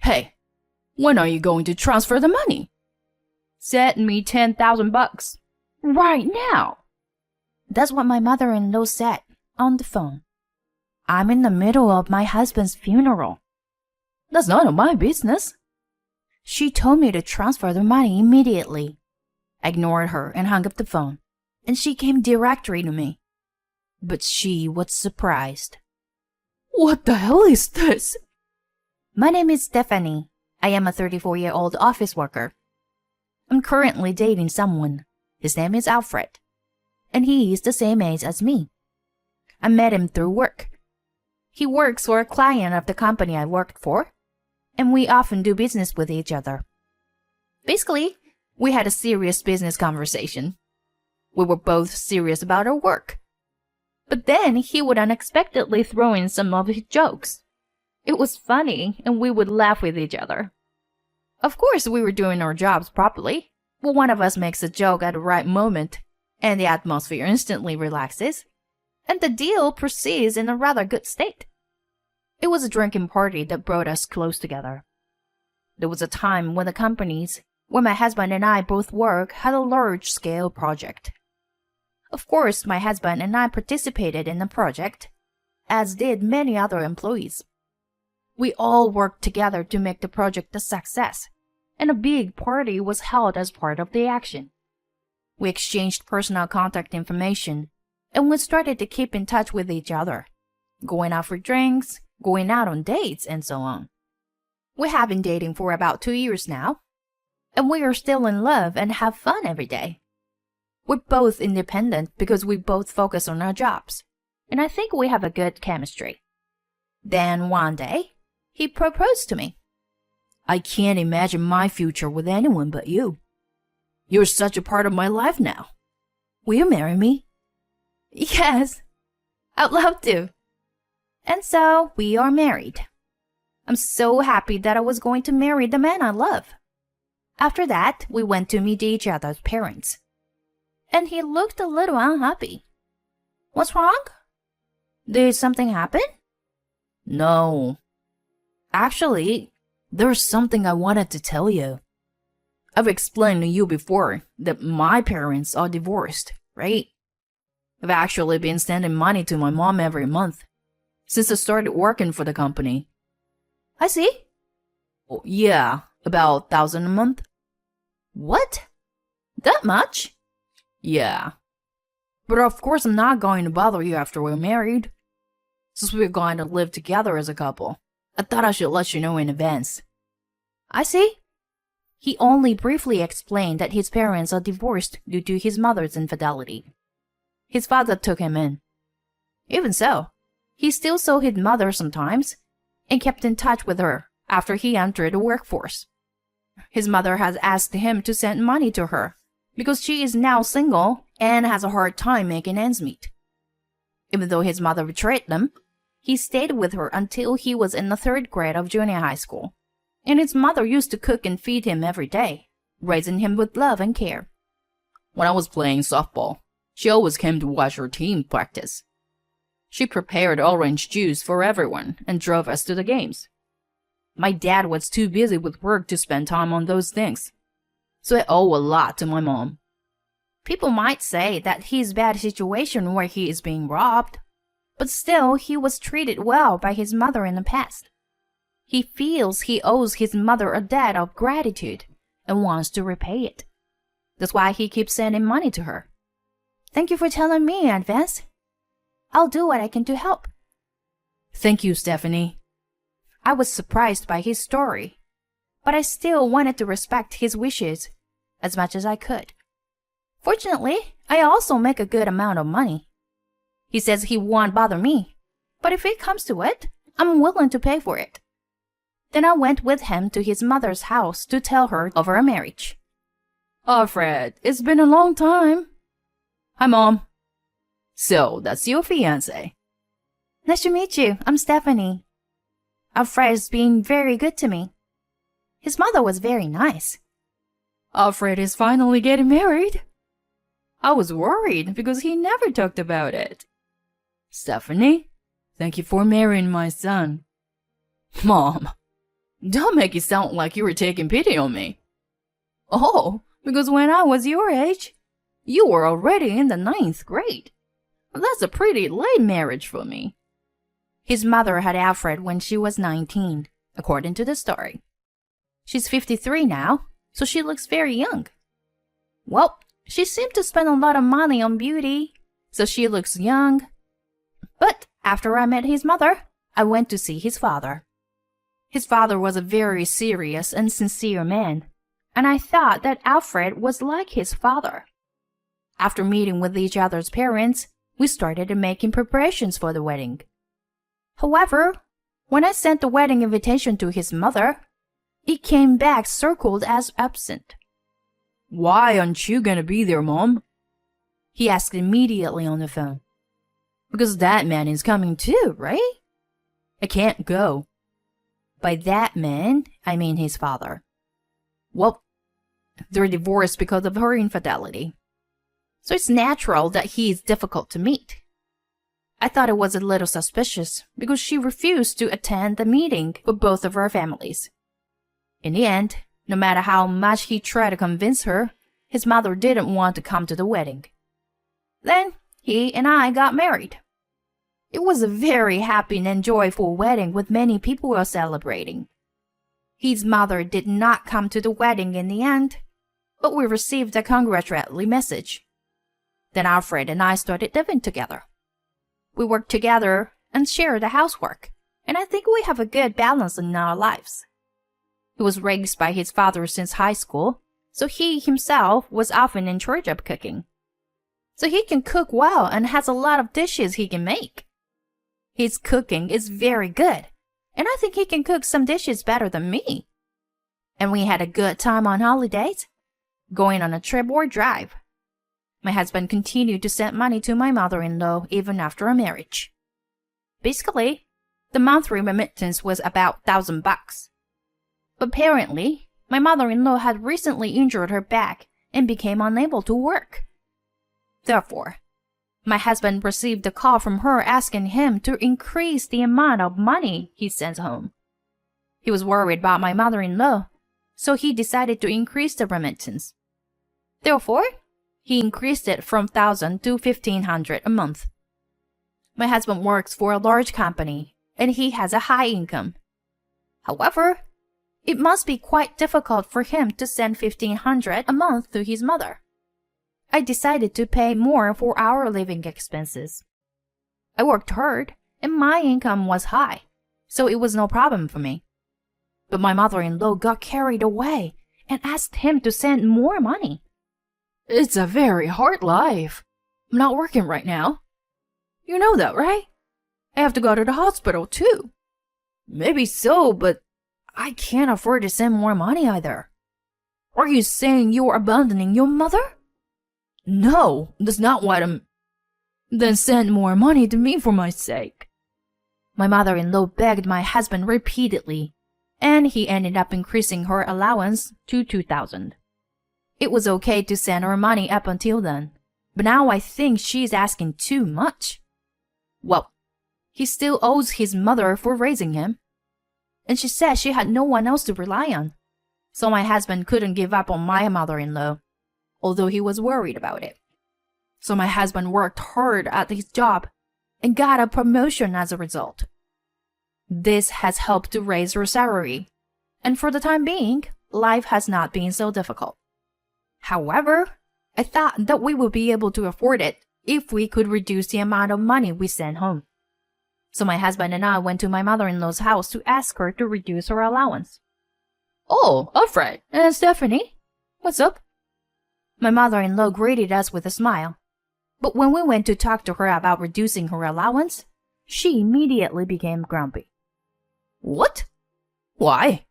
Hey, when are you going to transfer the money? Send me $10,000. Right now. That's what my mother-in-law said on the phone. I'm in the middle of my husband's funeral. That's none of my business. She told me to transfer the money immediately. I ignored her and hung up the phone, and she came directly to me. But she was surprised. What the hell is this? My name is Stephanie. I am a 34-year-old office worker. I'm currently dating someone. His name is Alfred, and he is the same age as me. I met him through work. He works for a client of the company I worked for, and we often do business with each other. Basically, we had a serious business conversation. We were both serious about our work. But then he would unexpectedly throw in some of his jokes. It was funny, and we would laugh with each other. Of course, we were doing our jobs properly, but one of us makes a joke at the right moment, and the atmosphere instantly relaxes, and the deal proceeds in a rather good state. It was a drinking party that brought us close together. There was a time when the companies where my husband and I both work had a large-scale project. Of course, my husband and I participated in the project, as did many other employees. We all worked together to make the project a success, and a big party was held as part of the action. We exchanged personal contact information, and we started to keep in touch with each other, going out for drinks, going out on dates, and so on. We have been dating for about 2 years now, and we are still in love and have fun every day. We're both independent because we both focus on our jobs, and I think we have a good chemistry. Then one day, he proposed to me. I can't imagine my future with anyone but you. You're such a part of my life now. Will you marry me? Yes, I'd love to. And so we are married. I'm so happy that I was going to marry the man I love. After that, we went to meet each other's parents. And he looked a little unhappy. What's wrong? Did something happen? No. Actually, there's something I wanted to tell you. I've explained to you before that my parents are divorced, right? I've actually been sending money to my mom every month since I started working for the company. I see. Oh, yeah, about $1,000 a month. What? That much? Yeah. But of course I'm not going to bother you after we're married. Since we're going to live together as a couple, I thought I should let you know in advance. I see. He only briefly explained that his parents are divorced due to his mother's infidelity. His father took him in. Even so, he still saw his mother sometimes and kept in touch with her after he entered the workforce. His mother has asked him to send money to her because she is now single and has a hard time making ends meet. Even though his mother betrayed them, he stayed with her until he was in the 3rd grade of junior high school, and his mother used to cook and feed him every day, raising him with love and care. When I was playing softball, she always came to watch her team practice. She prepared orange juice for everyone and drove us to the games. My dad was too busy with work to spend time on those things, so I owe a lot to my mom. People might say that he's bad situation where he is being robbed, but still he was treated well by his mother in the past. He feels he owes his mother a debt of gratitude and wants to repay it. That's why he keeps sending money to her. Thank you for telling me in advance. I'll do what I can to help. Thank you, Stephanie. I was surprised by his story, but I still wanted to respect his wishes as much as I could. Fortunately, I also make a good amount of money. He says he won't bother me, but if it comes to it, I'm willing to pay for it. Then I went with him to his mother's house to tell her of our marriage. Alfred, it's been a long time. Hi, Mom. So, that's your fiancé. Nice to meet you. I'm Stephanie. Alfred's been very good to me. His mother was very nice. Alfred is finally getting married. I was worried because he never talked about it. Stephanie, thank you for marrying my son. Mom, Don't make it sound like you were taking pity on me. Oh, because when I was your age, you were already in the 9th grade. That's a pretty late marriage for me. His mother had Alfred when she was 19, according to the story. She's 53 now, so she looks very young. Well, she seemed to spend a lot of money on beauty, so she looks young. But after I met his mother, I went to see his father. His father was a very serious and sincere man, and I thought that Alfred was like his father. After meeting with each other's parents, we started making preparations for the wedding. However, when I sent the wedding invitation to his mother, it came back circled as absent. Why aren't you gonna be there, Mom? He asked immediately on the phone. Because that man is coming too, right? I can't go. By that man, I mean his father. Well, they're divorced because of her infidelity. So it's natural that he is difficult to meet. I thought it was a little suspicious because she refused to attend the meeting for both of our families. In the end, no matter how much he tried to convince her, his mother didn't want to come to the wedding. Then he and I got married. It was a very happy and joyful wedding with many people celebrating. His mother did not come to the wedding in the end, but we received a congratulatory message. Then Alfred and I started living together. We worked together and shared the housework, and I think we have a good balance in our lives. He was raised by his father since high school, so he himself was often in charge of cooking. So he can cook well and has a lot of dishes he can make. His cooking is very good, and I think he can cook some dishes better than me. And we had a good time on holidays, going on a trip or drive. My husband continued to send money to my mother-in-law even after our marriage. Basically, the monthly remittance was about $1,000. But apparently, my mother-in-law had recently injured her back and became unable to work. Therefore, my husband received a call from her asking him to increase the amount of money he sends home. He was worried about my mother-in-law, so he decided to increase the remittance. Therefore, he increased it from $1,000 to $1,500 a month. My husband works for a large company, and he has a high income. However, it must be quite difficult for him to send $1,500 a month to his mother. I decided to pay more for our living expenses. I worked hard, and my income was high, so it was no problem for me. But my mother-in-law got carried away and asked him to send more money. It's a very hard life. I'm not working right now. You know that, right? I have to go to the hospital too. Maybe so, but I can't afford to send more money either. Are you saying you're abandoning your mother? No, that's not what I'm... Then send more money to me for my sake. My mother-in-law begged my husband repeatedly, and he ended up increasing her allowance to $2,000. It was okay to send her money up until then, but now I think she's asking too much. Well, he still owes his mother for raising him, and she said she had no one else to rely on, so my husband couldn't give up on my mother-in-law, although he was worried about it. So my husband worked hard at his job and got a promotion as a result. This has helped to raise her salary, and for the time being, life has not been so difficult. However, I thought that we would be able to afford it if we could reduce the amount of money we send home. So my husband and I went to my mother-in-law's house to ask her to reduce her allowance. Oh, Alfred and Stephanie, what's up? My mother-in-law greeted us with a smile. But when we went to talk to her about reducing her allowance, she immediately became grumpy. What? Why?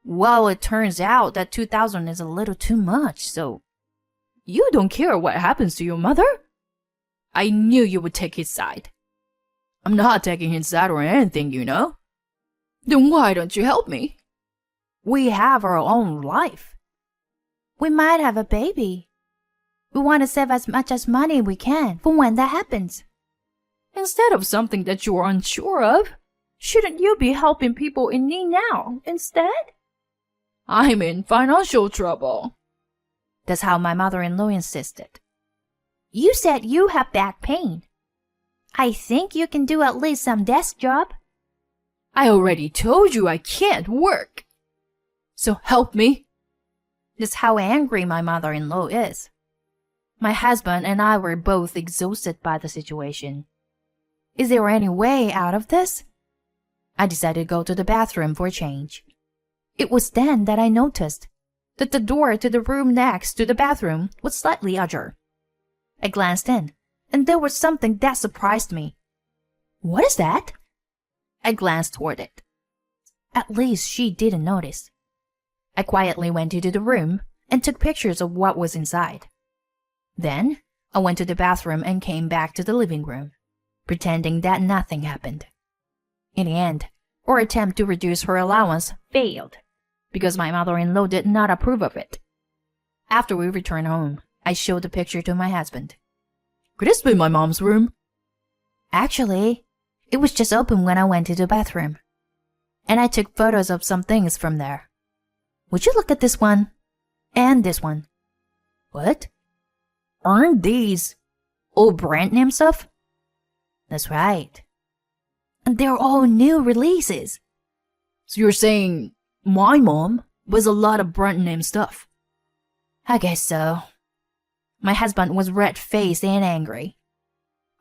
Well, it turns out that $2,000 is a little too much, so... You don't care what happens to your mother? I knew you would take his side. I'm not taking his side or anything, you know. Then why don't you help me? We have our own life. We might have a baby. We want to save as much as money we can for when that happens. Instead of something that you're unsure of, Shouldn't you be helping people in need now instead? I'm in financial trouble. That's how my mother-in-law insisted. You said you have back pain. I think you can do at least some desk job. I already told you I can't work. So help me. That's how angry my mother-in-law is. My husband and I were both exhausted by the situation. Is there any way out of this? I decided to go to the bathroom for a change. It was then that I noticed that the door to the room next to the bathroom was slightly ajar. I glanced in, and there was something that surprised me. What is that? I glanced toward it. At least she didn't notice. I quietly went into the room and took pictures of what was inside. Then, I went to the bathroom and came back to the living room, pretending that nothing happened. In the end, our attempt to reduce her allowance failed, because my mother-in-law did not approve of it. After we returned home, I showed the picture to my husband. Could this be my mom's room? Actually, it was just open when I went to the bathroom, and I took photos of some things from there. Would you look at this one? And this one. What? Aren't these all brand name stuff? That's right. And they're all new releases. So you're saying my mom buys a lot of brand name stuff? I guess so. My husband was red-faced and angry.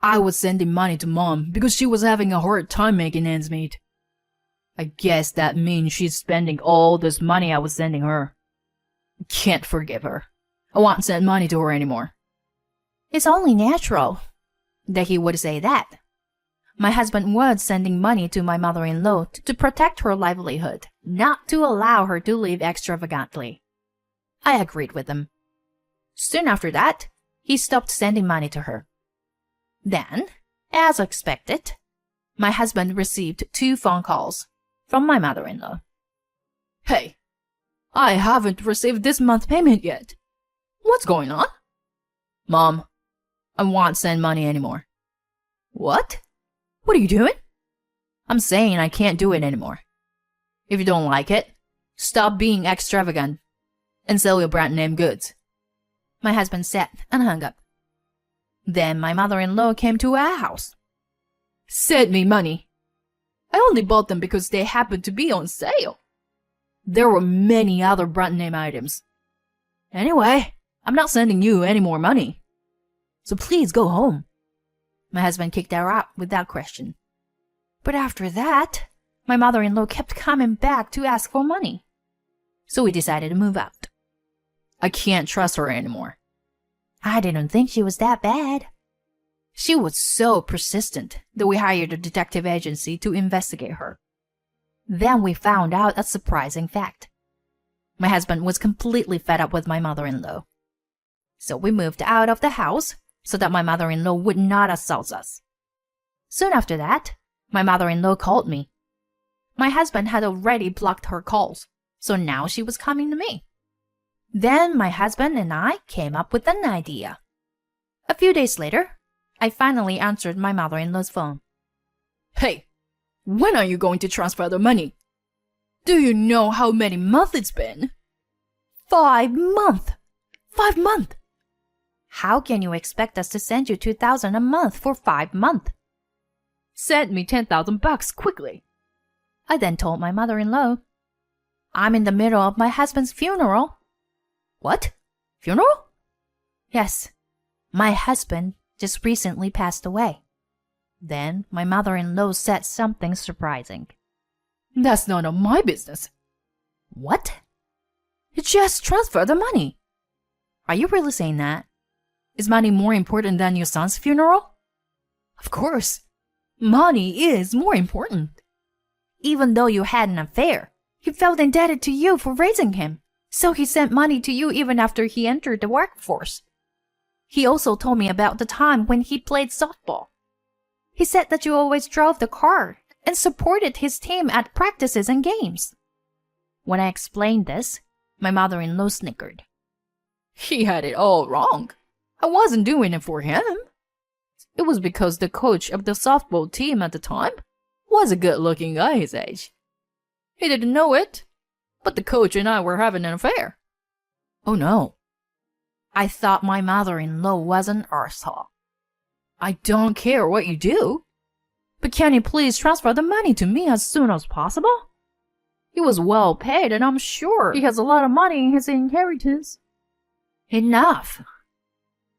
I was sending money to mom because she was having a hard time making ends meet. I guess that means she's spending all this money I was sending her. I can't forgive her. I won't send money to her anymore. It's only natural that he would say that. My husband was sending money to my mother-in-law to protect her livelihood, not to allow her to live extravagantly. I agreed with him. Soon after that, he stopped sending money to her. Then, as expected, my husband received 2 phone calls from my mother-in-law. Hey, I haven't received this month's payment yet. What's going on? Mom, I won't send money anymore. What? What are you doing? I'm saying I can't do it anymore. If you don't like it, stop being extravagant and sell your brand name goods. My husband said and hung up. Then my mother-in-law came to our house. Send me money. I only bought them because they happened to be on sale. There were many other brand name items. Anyway, I'm not sending you any more money. So please go home. My husband kicked her out without question. But after that, my mother-in-law kept coming back to ask for money. So we decided to move out. I can't trust her anymore. I didn't think she was that bad. She was so persistent that we hired a detective agency to investigate her. Then we found out a surprising fact. My husband was completely fed up with my mother-in-law. So we moved out of the house so that my mother-in-law would not assault us. Soon after that, my mother-in-law called me. My husband had already blocked her calls, so now she was coming to me. Then my husband and I came up with an idea. A few days later, I finally answered my mother-in-law's phone. Hey, when are you going to transfer the money? Do you know how many months it's been? 5 months! 5 months! How can you expect us to send you $2,000 a month for 5 months? Send me $10,000 quickly. I then told my mother-in-law. I'm in the middle of my husband's funeral. What? Funeral? Yes. My husband just recently passed away. Then my mother-in-law said something surprising. That's none of my business. What? Just transfer the money. Are you really saying that? Is money more important than your son's funeral? Of course. Money is more important. Even though you had an affair, he felt indebted to you for raising him. So he sent money to you even after he entered the workforce. He also told me about the time when he played softball. He said that you always drove the car and supported his team at practices and games. When I explained this, my mother-in-law snickered. He had it all wrong. I wasn't doing it for him. It was because the coach of the softball team at the time was a good-looking guy his age. He didn't know it, but the coach and I were having an affair. Oh no. I thought my mother-in-law was an arsehole. I don't care what you do, but can you please transfer the money to me as soon as possible? He was well paid, and I'm sure he has a lot of money in his inheritance. Enough.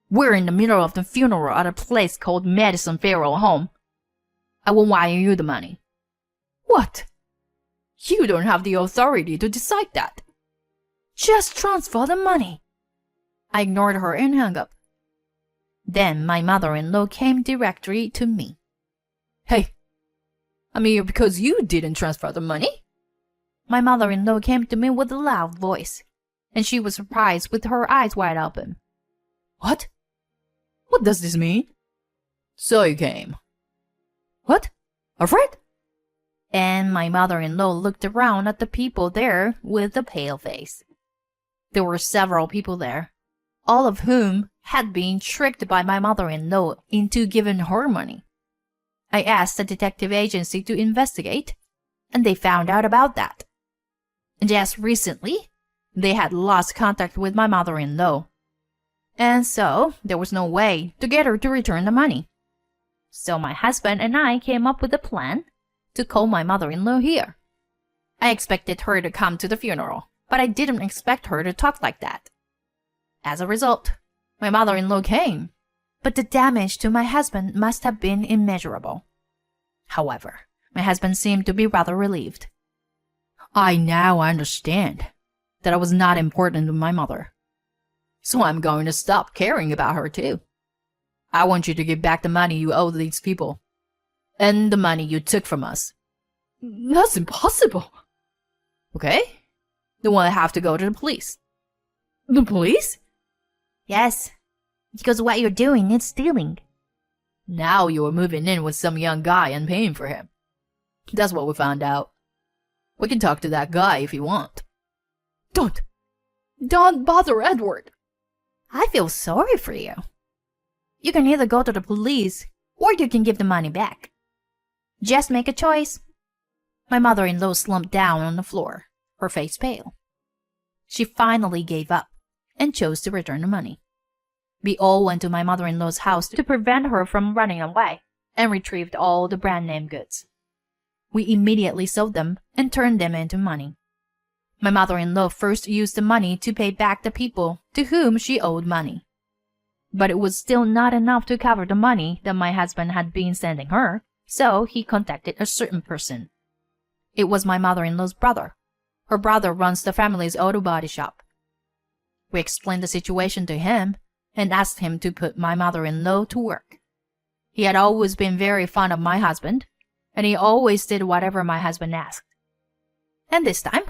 We're in the middle of the funeral at a place called Madison Funeral Home. I will wire you the money. What? You don't have the authority to decide that. Just transfer the money. I ignored her and hung up. Then my mother-in-law came directly to me. Hey, I'm here because you didn't transfer the money. My mother-in-law came to me with a loud voice, and she was surprised with her eyes wide open. What? What does this mean? So you came. What? Afraid? And my mother-in-law looked around at the people there with a pale face. There were several people there, all of whom had been tricked by my mother-in-law into giving her money. I asked the detective agency to investigate, and they found out about that. And just recently, they had lost contact with my mother-in-law. And so, there was no way to get her to return the money. So my husband and I came up with a plan to call my mother-in-law here. I expected her to come to the funeral, but I didn't expect her to talk like that. As a result, my mother-in-law came, but the damage to my husband must have been immeasurable. However, my husband seemed to be rather relieved. I now understand that I was not important to my mother. So I'm going to stop caring about her too. I want you to give back the money you owe these people. And the money you took from us. That's impossible. Okay? Then we'll have to go to the police. The police? Yes, because what you're doing is stealing. Now you're moving in with some young guy and paying for him. That's what we found out. We can talk to that guy if you want. Don't bother Edward. I feel sorry for you. You can either go to the police or you can give the money back. Just make a choice. My mother-in-law slumped down on the floor, her face pale. She finally gave up and chose to return the money. We all went to my mother-in-law's house to prevent her from running away and retrieved all the brand name goods. We immediately sold them and turned them into money. My mother-in-law first used the money to pay back the people to whom she owed money. But it was still not enough to cover the money that my husband had been sending her, so he contacted a certain person. It was my mother-in-law's brother. Her brother runs the family's auto body shop. We explained the situation to him and asked him to put my mother-in-law to work. He had always been very fond of my husband, and he always did whatever my husband asked. And this time,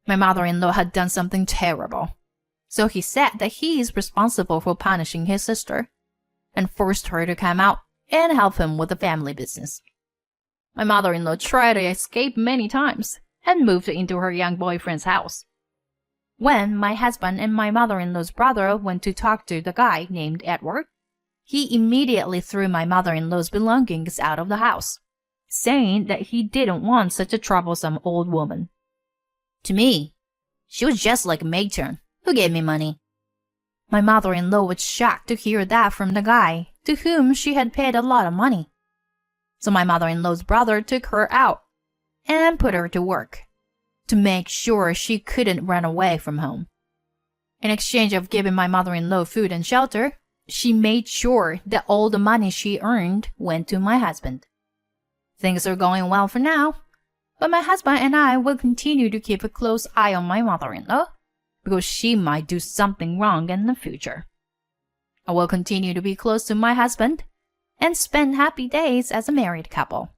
my mother-in-law had done something terrible. So he said that he is responsible for punishing his sister and forced her to come out and help him with the family business. My mother-in-law tried to escape many times and moved into her young boyfriend's house. When my husband and my mother-in-law's brother went to talk to the guy named Edward, he immediately threw my mother-in-law's belongings out of the house, saying that he didn't want such a troublesome old woman. To me, she was just like a matron who gave me money. My mother-in-law was shocked to hear that from the guy to whom she had paid a lot of money. So my mother-in-law's brother took her out and put her to work to make sure she couldn't run away from home. In exchange of giving my mother-in-law food and shelter, she made sure that all the money she earned went to my husband. Things are going well for now, but my husband and I will continue to keep a close eye on my mother-in-law because she might do something wrong in the future. I will continue to be close to my husband and spend happy days as a married couple.